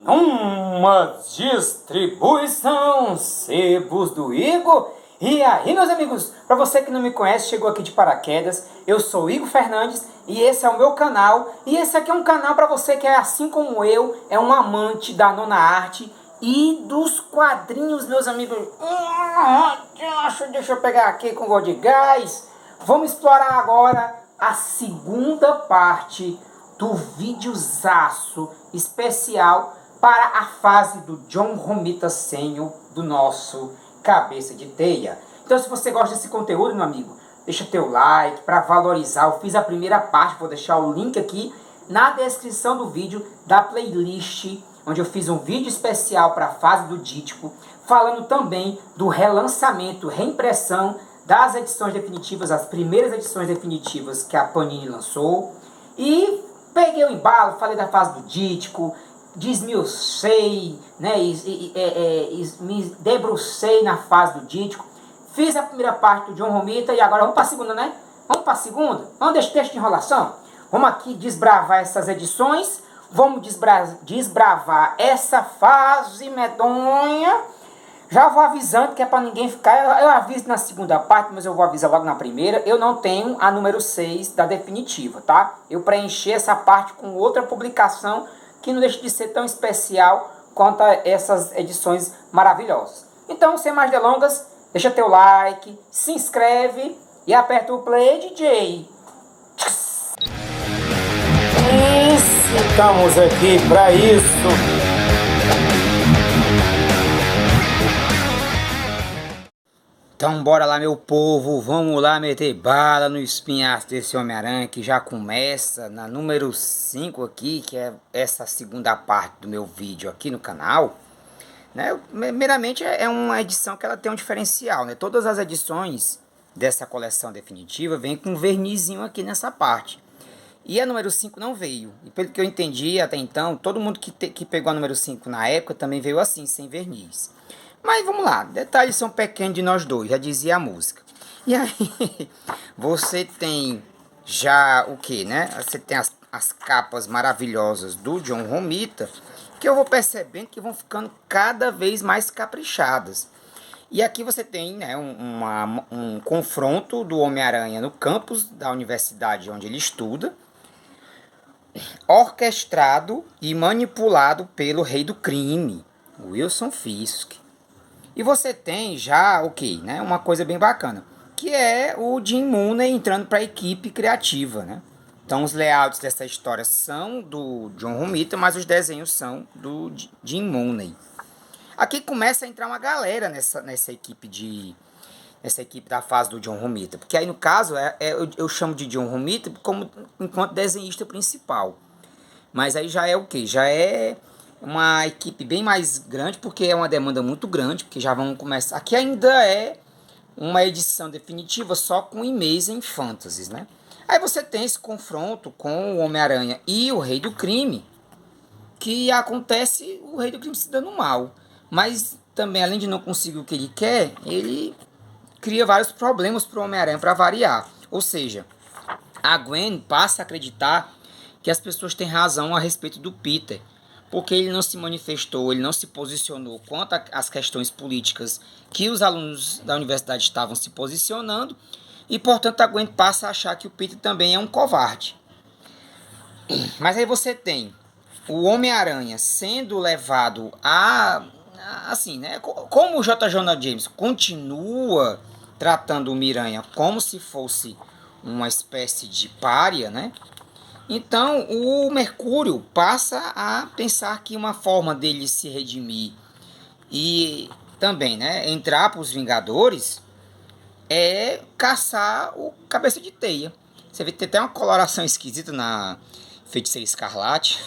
Uma distribuição Sebos do Igor. E aí, meus amigos, para você que não me conhece, chegou aqui de paraquedas, eu sou o Igor Fernandes e esse é o meu canal. E esse aqui é um canal para você que é assim como eu, é um amante da nona arte e dos quadrinhos, meus amigos. Deixa eu pegar aqui com o gol de gás. Vamos explorar agora a segunda parte do videozaço especial para a fase do John Romita Sr., do nosso Cabeça de Teia. Então, se você gosta desse conteúdo, meu amigo, deixa teu like para valorizar. Eu fiz a primeira parte, vou deixar o link aqui na descrição do vídeo da playlist, onde eu fiz um vídeo especial para a fase do Dítico, falando também do relançamento, reimpressão das edições definitivas, as primeiras edições definitivas que a Panini lançou. E peguei o embalo, falei da fase do Dítico, desmiucei, né, me debrucei na fase do Dítico, fiz a primeira parte do John Romita e agora vamos para a segunda, né? Vamos para a segunda? Vamos deixar texto de enrolação? Vamos aqui desbravar essas edições, vamos desbravar essa fase medonha. Já vou avisando que é para ninguém ficar, eu aviso na segunda parte, mas eu vou avisar logo na primeira. Eu não tenho a número 6 da definitiva, tá? Eu preenchi essa parte com outra publicação que não deixa de ser tão especial quanto a essas edições maravilhosas. Então, sem mais delongas, deixa teu like, se inscreve e aperta o play, DJ. Estamos aqui para isso. Então bora lá, meu povo, vamos lá meter bala no espinhaço desse Homem-Aranha que já começa na número 5 aqui, que é essa segunda parte do meu vídeo aqui no canal, né? Primeiramente é uma edição que ela tem um diferencial, né? Todas as edições dessa coleção definitiva vem com um vernizinho aqui nessa parte. E a número 5 não veio. E pelo que eu entendi até então, todo mundo que pegou a número 5 na época também veio assim, sem verniz. Mas vamos lá, detalhes são pequenos de nós dois, já dizia a música. E aí, você tem já o que, né? Você tem as capas maravilhosas do John Romita, que eu vou percebendo que vão ficando cada vez mais caprichadas. E aqui você tem, né, um confronto do Homem-Aranha no campus da universidade onde ele estuda, orquestrado e manipulado pelo rei do crime, Wilson Fisk. E você tem já o que, né? Uma coisa bem bacana, que é o Jim Mooney entrando para a equipe criativa, né? Então os layouts dessa história são do John Romita, mas os desenhos são do Jim Mooney. Aqui começa a entrar uma galera nessa equipe da fase do John Romita, porque aí no caso eu chamo de John Romita como enquanto desenhista principal. Mas aí já é o que? Já é uma equipe bem mais grande, porque é uma demanda muito grande, porque já vamos começar. Aqui ainda é uma edição definitiva só com Amazing Fantasies, né? Aí você tem esse confronto com o Homem-Aranha e o Rei do Crime, que acontece o Rei do Crime se dando mal. Mas também, além de não conseguir o que ele quer, ele cria vários problemas para o Homem-Aranha, para variar. Ou seja, a Gwen passa a acreditar que as pessoas têm razão a respeito do Peter, porque ele não se manifestou, ele não se posicionou quanto às questões políticas que os alunos da universidade estavam se posicionando, e portanto a Gwen passa a achar que o Peter também é um covarde. Mas aí você tem o Homem-Aranha sendo levado assim, né? Como o J. Jonah Jameson continua tratando o Miranha como se fosse uma espécie de pária, né? Então o Mercúrio passa a pensar que uma forma dele se redimir e também, né, entrar para os Vingadores é caçar o Cabeça de Teia. Você vê que tem até uma coloração esquisita na Feiticeira Escarlate.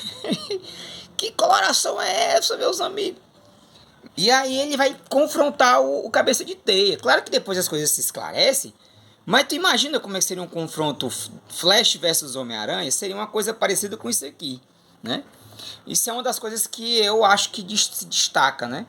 Que coloração é essa, meus amigos? E aí ele vai confrontar o Cabeça de Teia. Claro que depois as coisas se esclarecem, mas tu imagina como é que seria um confronto Flash versus Homem-Aranha? Seria uma coisa parecida com isso aqui, né? Isso é uma das coisas que eu acho que se destaca, né?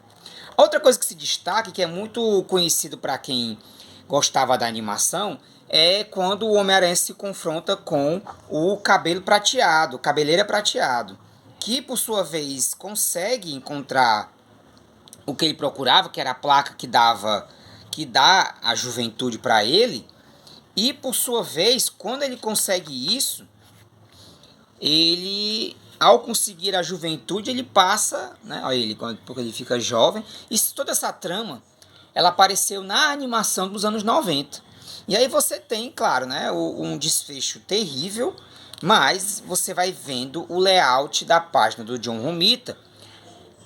Outra coisa que se destaca, que é muito conhecido para quem gostava da animação, é quando o Homem-Aranha se confronta com o cabelo prateado, cabeleira prateado. que por sua vez consegue encontrar o que ele procurava, que era a placa que dá a juventude para ele, e por sua vez, quando ele consegue isso, ele, ao conseguir a juventude, ele passa, né, olha ele, porque ele fica jovem, e toda essa trama, ela apareceu na animação dos anos 90. E aí você tem, claro, né, um desfecho terrível, mas você vai vendo o layout da página do John Romita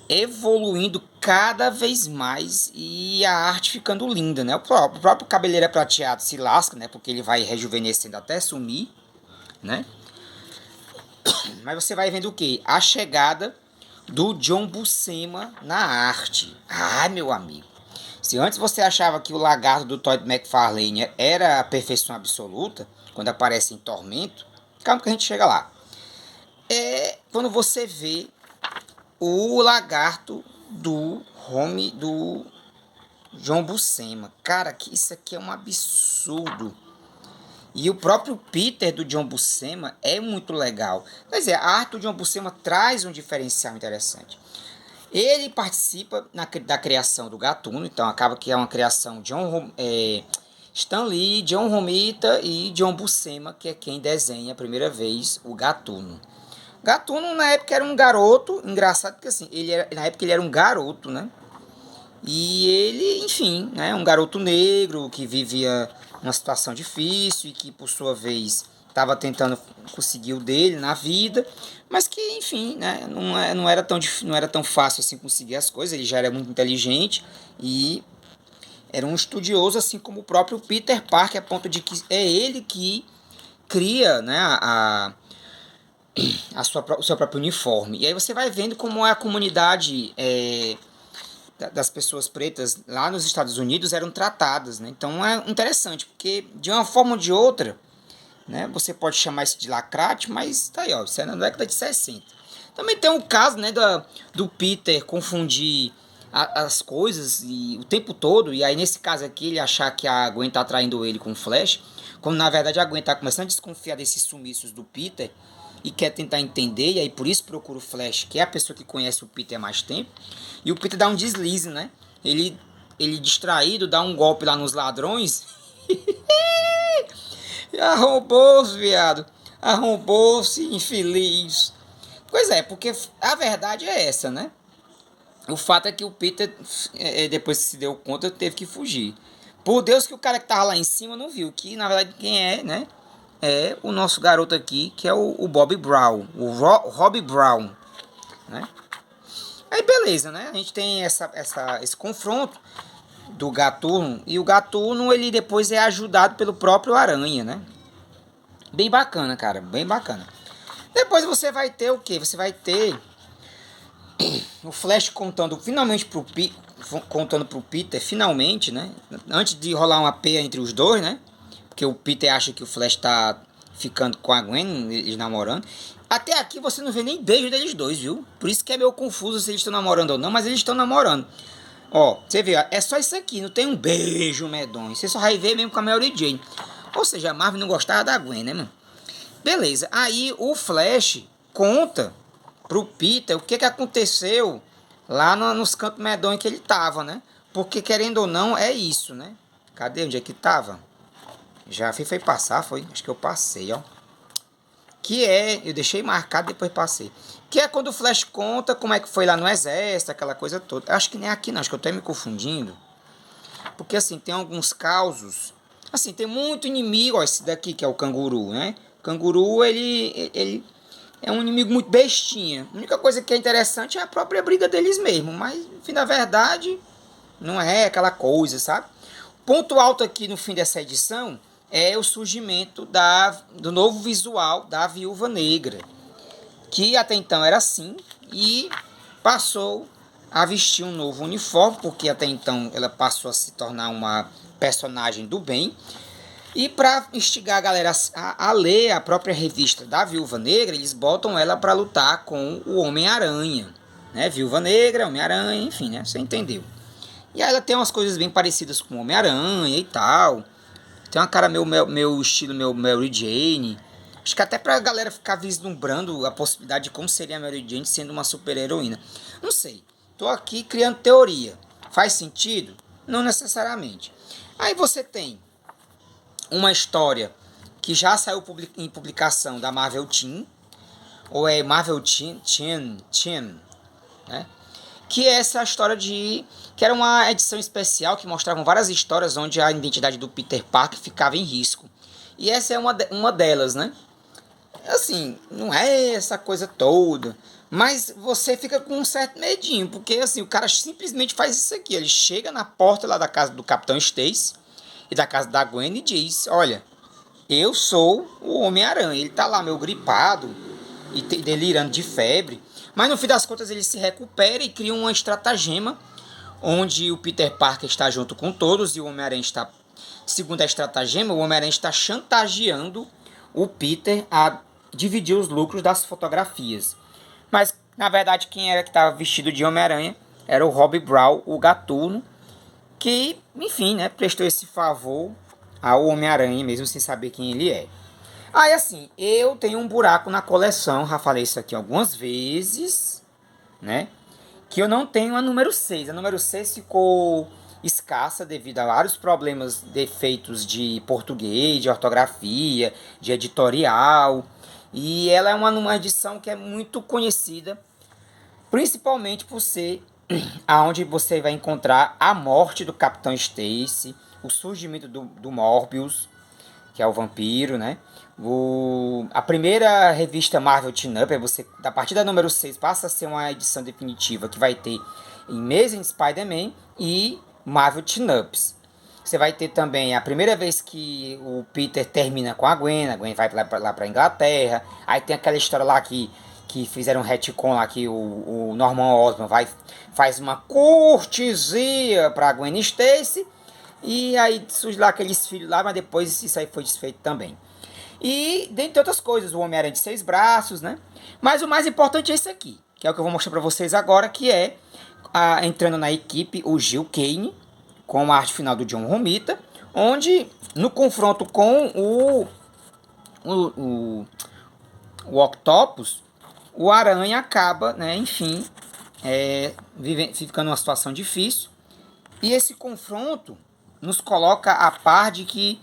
evoluindo cada vez mais e a arte ficando linda, né? O próprio Cabeleira Prateado se lasca, né? Porque ele vai rejuvenescendo até sumir, né? Mas você vai vendo o quê? A chegada do John Buscema na arte. Ah, meu amigo. Se antes você achava que o lagarto do Todd McFarlane era a perfeição absoluta, quando aparece em Tormento, calma que a gente chega lá. É quando você vê o lagarto do John Buscema. Cara, que isso aqui é um absurdo. E o próprio Peter do John Buscema é muito legal. Quer dizer, a arte do John Buscema traz um diferencial interessante. Ele participa da criação do Gatuno, então acaba que é uma criação de Stan Lee, John Romita e John Buscema, que é quem desenha a primeira vez o Gatuno. Gatuno na época era um garoto, engraçado porque assim, na época ele era um garoto, né? E ele, enfim, né, um garoto negro que vivia uma situação difícil e que por sua vez estava tentando conseguir o dele na vida, mas que, enfim, né, não era tão fácil assim conseguir as coisas. Ele já era muito inteligente e era um estudioso, assim como o próprio Peter Parker, a ponto de que é ele que cria, né, o seu próprio uniforme. E aí você vai vendo como é a comunidade das pessoas pretas lá nos Estados Unidos eram tratadas, né? Então é interessante, porque de uma forma ou de outra, né, você pode chamar isso de lacrate, mas tá aí, ó, isso é na década de 60. Também tem o caso, né, do Peter confundir as coisas e o tempo todo, e aí nesse caso aqui ele achar que a Gwen tá traindo ele com o Flash, quando na verdade a Gwen tá começando a desconfiar desses sumiços do Peter e quer tentar entender, e aí por isso procura o Flash, que é a pessoa que conhece o Peter há mais tempo, e o Peter dá um deslize, né? Ele distraído, dá um golpe lá nos ladrões. Arrombou-se, viado. Arrombou-se, infeliz. Pois é, porque a verdade é essa, né? O fato é que o Peter, depois que se deu conta, teve que fugir. Por Deus que o cara que tava lá em cima não viu. Que na verdade quem é, né? É o nosso garoto aqui, que é o Bobby Brown. O Robbie Brown, né? Aí beleza, né? A gente tem esse confronto do Gatuno. E o Gatuno, ele depois é ajudado pelo próprio Aranha, né? Bem bacana, cara. Bem bacana. Depois você vai ter o quê? Você vai ter o Flash contando pro Peter, finalmente, né? Antes de rolar uma peia entre os dois, né? Porque o Peter acha que o Flash tá ficando com a Gwen, eles namorando. Até aqui você não vê nem beijo deles dois, viu? Por isso que é meio confuso se eles estão namorando ou não, mas eles estão namorando. Ó, você vê, ó, é só isso aqui, não tem um beijo medonho. Você só vai ver mesmo com a Mary Jane. Ou seja, a Marvel não gostava da Gwen, né, mano? Beleza, aí o Flash conta pro Peter o que aconteceu lá nos cantos medonhos que ele tava, né? Porque querendo ou não, é isso, né? Cadê? Onde é que tava? Já foi passar, foi? Acho que eu passei, ó. Que é, eu deixei marcado, depois passei. Que é quando o Flash conta como é que foi lá no exército, aquela coisa toda. Acho que nem aqui não, acho que eu tô me confundindo. Porque assim, tem alguns causos. Assim, tem muito inimigo, ó, esse daqui que é o canguru, né? O canguru, ele é um inimigo muito bestinha. A única coisa que é interessante é a própria briga deles mesmo. Mas, no fim da verdade, não é aquela coisa, sabe? Ponto alto aqui no fim dessa edição é o surgimento do novo visual da Viúva Negra, que até então era assim e passou a vestir um novo uniforme, porque até então ela passou a se tornar uma personagem do bem. E para instigar a galera a ler a própria revista da Viúva Negra, eles botam ela para lutar com o Homem-Aranha, né? Viúva Negra, Homem-Aranha, enfim, né? Você entendeu. E aí ela tem umas coisas bem parecidas com o Homem-Aranha e tal. Tem uma cara meu estilo, meu Mary Jane. Acho que até pra galera ficar vislumbrando a possibilidade de como seria a Mary Jane sendo uma super heroína. Não sei. Tô aqui criando teoria. Faz sentido? Não necessariamente. Aí você tem uma história que já saiu em publicação da Marvel Teen, ou é Marvel Teen, né? Que é essa história de... que era uma edição especial que mostrava várias histórias onde a identidade do Peter Parker ficava em risco. E essa é uma delas, né? Assim, não é essa coisa toda, mas você fica com um certo medinho, porque assim, o cara simplesmente faz isso aqui, ele chega na porta lá da casa do Capitão Stacy e da casa da Gwen e diz, olha, eu sou o Homem-Aranha, ele tá lá meio gripado e delirando de febre, mas no fim das contas ele se recupera e cria uma estratagema onde o Peter Parker está junto com todos e o Homem-Aranha está, segundo a estratagema, o Homem-Aranha está chantageando o Peter a dividir os lucros das fotografias. Mas, na verdade, quem era que estava vestido de Homem-Aranha era o Robbie Brown, o Gatuno, que, enfim, né, prestou esse favor ao Homem-Aranha, mesmo sem saber quem ele é. Aí, assim, eu tenho um buraco na coleção, já falei isso aqui algumas vezes, né, que eu não tenho a número 6. A número 6 ficou escassa devido a vários problemas, defeitos de português, de ortografia, de editorial. E ela é uma edição que é muito conhecida, principalmente por ser aonde você vai encontrar a morte do Capitão Stacy, o surgimento do Morbius, que é o vampiro, né? A primeira revista Marvel Teen Up, você, a partir da número 6, passa a ser uma edição definitiva que vai ter Amazing Spider-Man e Marvel Teen Ups. Você vai ter também a primeira vez que o Peter termina com a Gwen vai lá pra Inglaterra. Aí tem aquela história lá que fizeram um retcon lá que o Norman Osborn faz uma cortesia pra Gwen Stacy. E aí surge lá aqueles filhos lá, mas depois isso aí foi desfeito também. E, dentre outras coisas, o Homem-Aranha de 6 braços, né? Mas o mais importante é esse aqui, que é o que eu vou mostrar pra vocês agora, que é, entrando na equipe, o Gil Kane, com a arte final do John Romita, onde, no confronto com o Octopus, o Aranha acaba, né, enfim, ficando numa situação difícil. E esse confronto nos coloca a par de que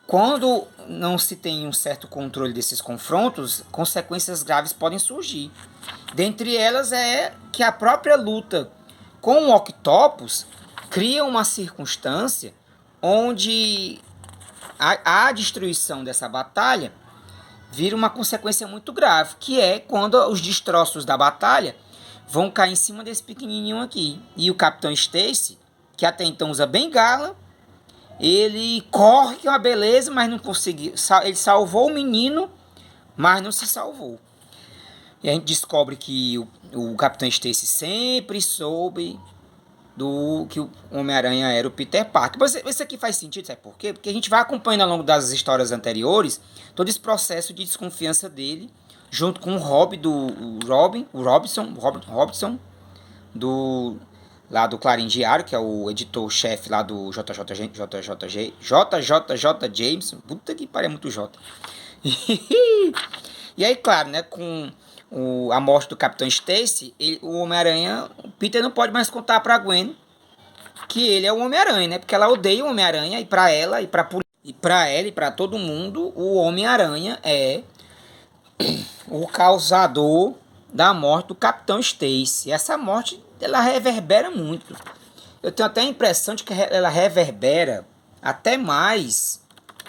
quando não se tem um certo controle desses confrontos, consequências graves podem surgir. Dentre elas é que a própria luta com o Octopus cria uma circunstância onde a destruição dessa batalha vira uma consequência muito grave, que é quando os destroços da batalha vão cair em cima desse pequenininho aqui. E o Capitão Stacy, que até então usa bengala, ele corre, que é uma beleza, mas não conseguiu. Ele salvou o menino, mas não se salvou. E a gente descobre que o Capitão Stacy sempre soube que o Homem-Aranha era o Peter Parker. Mas isso aqui faz sentido, sabe por quê? Porque a gente vai acompanhando ao longo das histórias anteriores todo esse processo de desconfiança dele, junto com o Robson, lá do Clarim Diário, que é o editor-chefe lá do JJ Jameson. Puta que pariu, é muito J. E aí, claro, né, com a morte do Capitão Stacy, o Homem-Aranha, o Peter não pode mais contar pra Gwen que ele é o Homem-Aranha, né? Porque ela odeia o Homem-Aranha, e pra ela, e pra todo mundo, o Homem-Aranha é o causador da morte do Capitão Stacy. Essa morte, ela reverbera muito. Eu tenho até a impressão de que ela reverbera até mais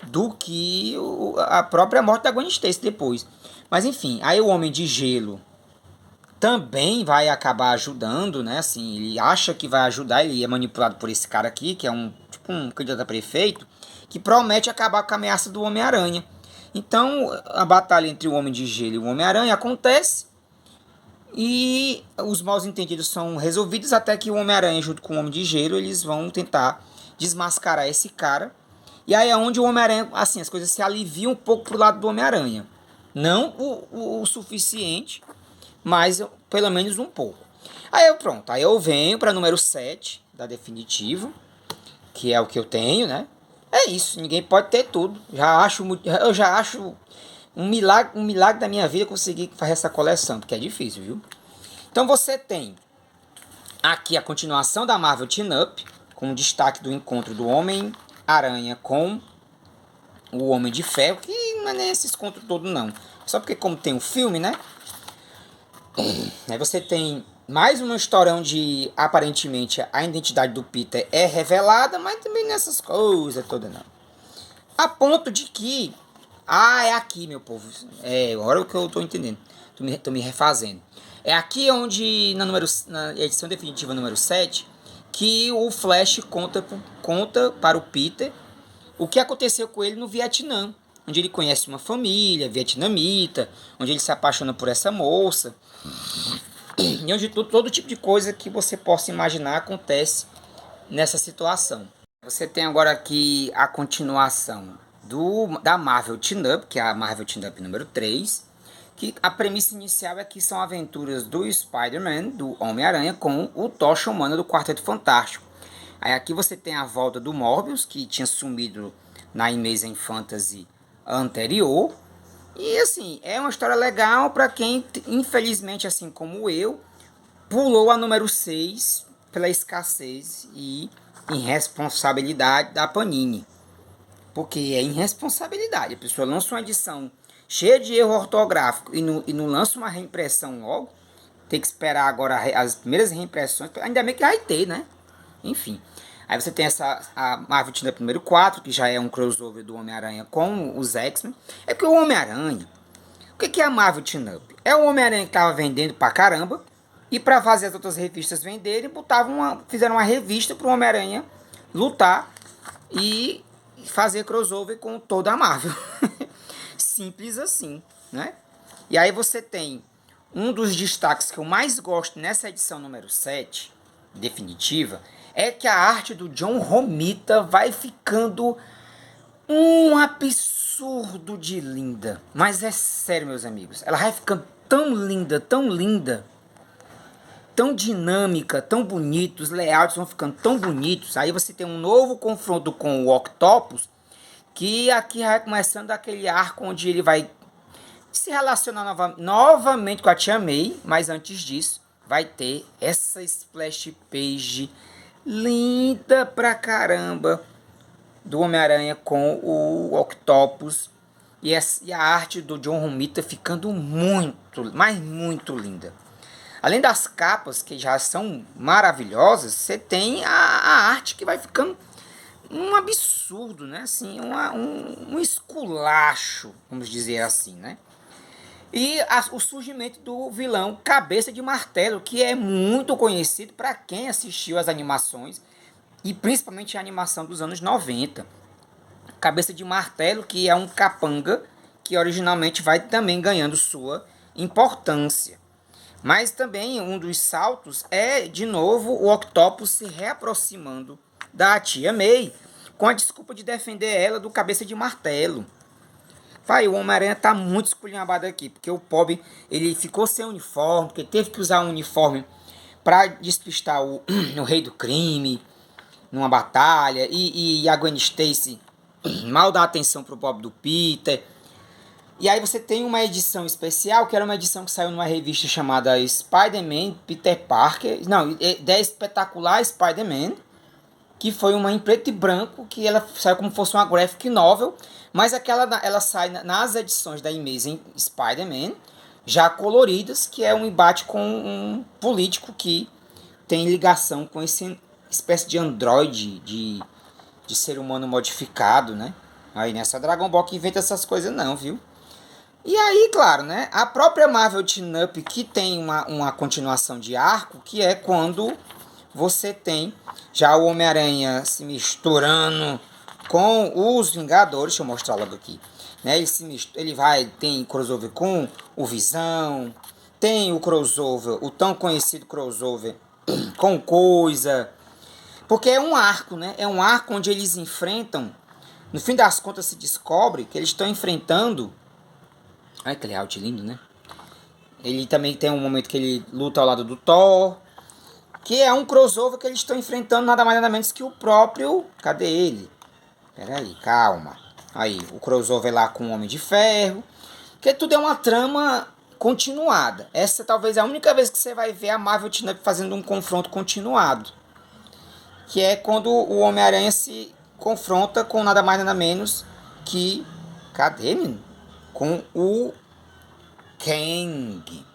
do que a própria morte da Gwen Stacy depois. Mas enfim, aí o Homem de Gelo também vai acabar ajudando, né? Assim, ele acha que vai ajudar, ele é manipulado por esse cara aqui, que é um candidato a prefeito, que promete acabar com a ameaça do Homem-Aranha. Então, a batalha entre o Homem de Gelo e o Homem-Aranha acontece e os mal entendidos são resolvidos até que o Homem-Aranha, junto com o Homem de Gelo, eles vão tentar desmascarar esse cara. E aí é onde o Homem-Aranha, assim, as coisas se aliviam um pouco pro lado do Homem-Aranha. Não o suficiente, mas pelo menos um pouco. Aí eu venho para número 7 da definitiva, que é o que eu tenho, né? É isso, ninguém pode ter tudo. Eu já acho Um milagre da minha vida conseguir fazer essa coleção, porque é difícil, viu? Então você tem aqui a continuação da Marvel Team Up, com o destaque do encontro do Homem-Aranha com o Homem de Ferro, que não é nem esse encontro todo não. Só porque como tem o filme, né? Aí você tem mais uma história onde aparentemente a identidade do Peter é revelada, mas também nessas coisas todas não. A ponto de que... Ah, é aqui, meu povo. É, agora que eu tô entendendo. Tô me refazendo. É aqui onde, na edição definitiva número 7, que o Flash conta para o Peter o que aconteceu com ele no Vietnã. Onde ele conhece uma família vietnamita, onde ele se apaixona por essa moça. E onde todo tipo de coisa que você possa imaginar acontece nessa situação. Você tem agora aqui a continuação da Marvel Team Up, que é a Marvel Team Up número 3, que a premissa inicial é que são aventuras do Spider-Man, do Homem-Aranha, com o Tocha Humana do Quarteto Fantástico. Aí aqui você tem a volta do Morbius, que tinha sumido na Amazing Fantasy anterior. E assim, é uma história legal para quem, infelizmente, assim como eu, pulou a número 6 pela escassez e irresponsabilidade da Panini. Porque é irresponsabilidade. A pessoa lança uma edição cheia de erro ortográfico e não lança uma reimpressão logo. Tem que esperar agora as primeiras reimpressões. Ainda bem que vai ter, né? Enfim. Aí você tem a Marvel Team Up número 4, que já é um crossover do Homem-Aranha com os X-Men. É porque o Homem-Aranha... O que é a Marvel Team Up? É o Homem-Aranha que tava vendendo pra caramba. E para fazer as outras revistas venderem, fizeram uma revista pro Homem-Aranha lutar e fazer crossover com toda a Marvel. Simples assim, né? E aí você tem um dos destaques que eu mais gosto nessa edição número 7, definitiva, é que a arte do John Romita vai ficando um absurdo de linda. Mas é sério, meus amigos. Ela vai ficando tão linda, tão dinâmica, tão bonita. Os layouts vão ficando tão bonitos. Aí você tem um novo confronto com o Octopus, que aqui vai começando aquele arco onde ele vai se relacionar novamente com a Tia May. Mas antes disso, vai ter essa splash page linda pra caramba do Homem-Aranha com o Octopus. E a arte do John Romita ficando muito, mas muito linda. Além das capas, que já são maravilhosas, você tem a arte que vai ficando um absurdo, né? Assim, um esculacho, vamos dizer assim, né? E o surgimento do vilão Cabeça de Martelo, que é muito conhecido para quem assistiu as animações, e principalmente a animação dos anos 90. Cabeça de Martelo, que é um capanga, que originalmente vai também ganhando sua importância. Mas também um dos saltos é, de novo, o Octopus se reaproximando da Tia May, com a desculpa de defender ela do Cabeça de Martelo. Pai, o Homem-Aranha tá muito esculhambado aqui, porque o pobre, ele ficou sem uniforme, porque teve que usar um uniforme para despistar o Rei do Crime numa batalha, e a Gwen Stacy mal dá atenção pro pobre do Peter. E aí você tem uma edição especial, que era uma edição que saiu numa revista chamada Spider-Man Peter Parker. Não, The Espetacular Spider-Man, que foi uma em preto e branco, que ela saiu como fosse uma graphic novel, mas ela sai nas edições da Amazing Spider-Man, já coloridas, que é um embate com um político que tem ligação com esse espécie de androide, de ser humano modificado, né? Aí nessa Dragon Ball que inventa essas coisas não, viu? E aí, claro, né? A própria Marvel Team Up, que tem uma continuação de arco, que é quando você tem já o Homem-Aranha se misturando com os Vingadores. Deixa eu mostrar logo aqui. Né? Tem crossover com o Visão, tem o crossover, o tão conhecido crossover com Coisa. Porque é um arco, né? É um arco onde eles enfrentam. No fim das contas se descobre que eles estão enfrentando. Olha que layout lindo, né? Ele também tem um momento que ele luta ao lado do Thor. Que é um crossover que eles estão enfrentando nada mais nada menos que o próprio... Cadê ele? Pera aí, calma. Aí, o crossover lá com o Homem de Ferro. Porque tudo é uma trama continuada. Essa talvez é a única vez que você vai ver a Marvel Team Up fazendo um confronto continuado. Que é quando o Homem-Aranha se confronta com nada mais nada menos que... Cadê, menino? Com o Kang.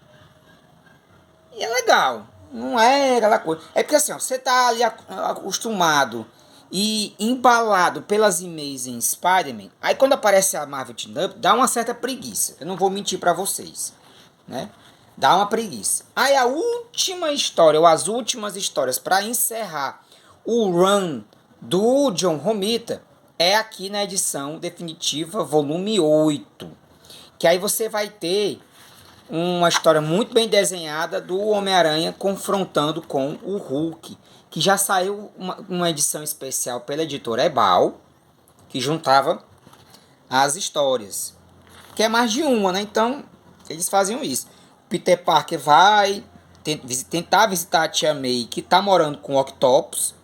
E é legal. Não é aquela coisa. É porque assim, ó, você tá ali acostumado e embalado pelas Amazing Spider-Man. Aí quando aparece a Marvel Team Up, dá uma certa preguiça. Eu não vou mentir pra vocês, né? Dá uma preguiça. Aí a última história, ou as últimas histórias para encerrar o run do John Romita é aqui na edição definitiva, volume 8. Que aí você vai ter uma história muito bem desenhada do Homem-Aranha confrontando com o Hulk, que já saiu uma edição especial pela editora Ebal, que juntava as histórias, que é mais de uma, né? Então eles faziam isso. Peter Parker vai tentar visitar a Tia May, que tá morando com o Octopus,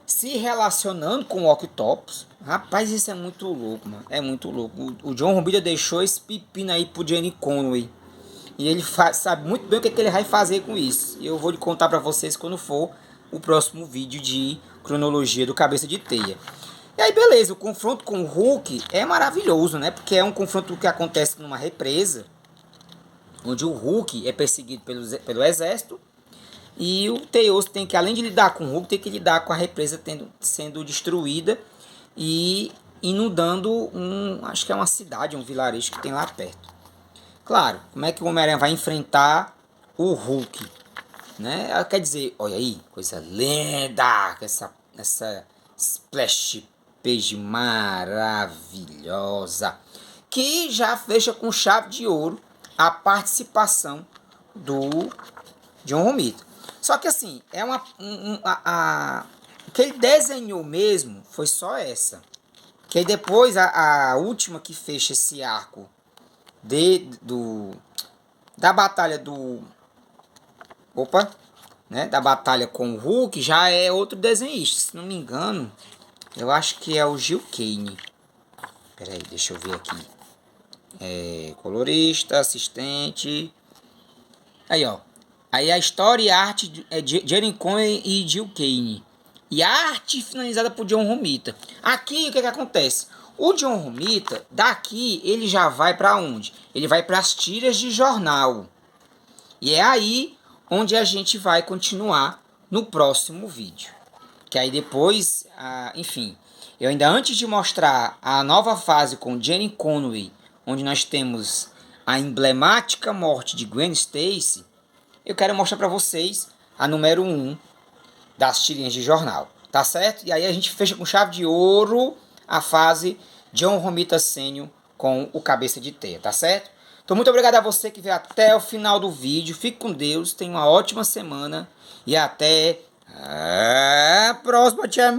se relacionando com o Octopus. Rapaz, isso é muito louco, mano. É muito louco. O John Romita deixou esse pepino aí pro Jenny Conway. E ele sabe muito bem o que ele vai fazer com isso. E eu vou lhe contar pra vocês quando for o próximo vídeo de cronologia do Cabeça de Teia. E aí, beleza. O confronto com o Hulk é maravilhoso, né? Porque é um confronto que acontece numa represa, onde o Hulk é perseguido pelo exército. E o Tails tem que, além de lidar com o Hulk, tem que lidar com a represa sendo destruída e inundando acho que é uma cidade, um vilarejo que tem lá perto. Claro, como é que o Homem-Aranha vai enfrentar o Hulk? Né? Quer dizer, olha aí, coisa linda, essa splash page maravilhosa, que já fecha com chave de ouro a participação do John Romita. Só que assim, é o que ele desenhou mesmo foi só essa. Que aí depois a última que fecha esse arco da batalha da batalha com o Hulk já é outro desenhista, se não me engano. Eu acho que é o Gil Kane. Pera aí, deixa eu ver aqui. Colorista, assistente. Aí, ó. Aí a história e a arte é de Jerry Conway e Gil Kane. E a arte finalizada por John Romita. Aqui o que acontece? O John Romita, daqui ele já vai para onde? Ele vai para as tiras de jornal. E é aí onde a gente vai continuar no próximo vídeo. Que aí depois, enfim, eu ainda antes de mostrar a nova fase com Jenny Conway, onde nós temos a emblemática morte de Gwen Stacy, eu quero mostrar para vocês a número 1 das tirinhas de jornal, tá certo? E aí a gente fecha com chave de ouro a fase John Romita Sr. com o Cabeça de Teia, tá certo? Então muito obrigado a você que veio até o final do vídeo. Fique com Deus, tenha uma ótima semana e até a próxima, tia.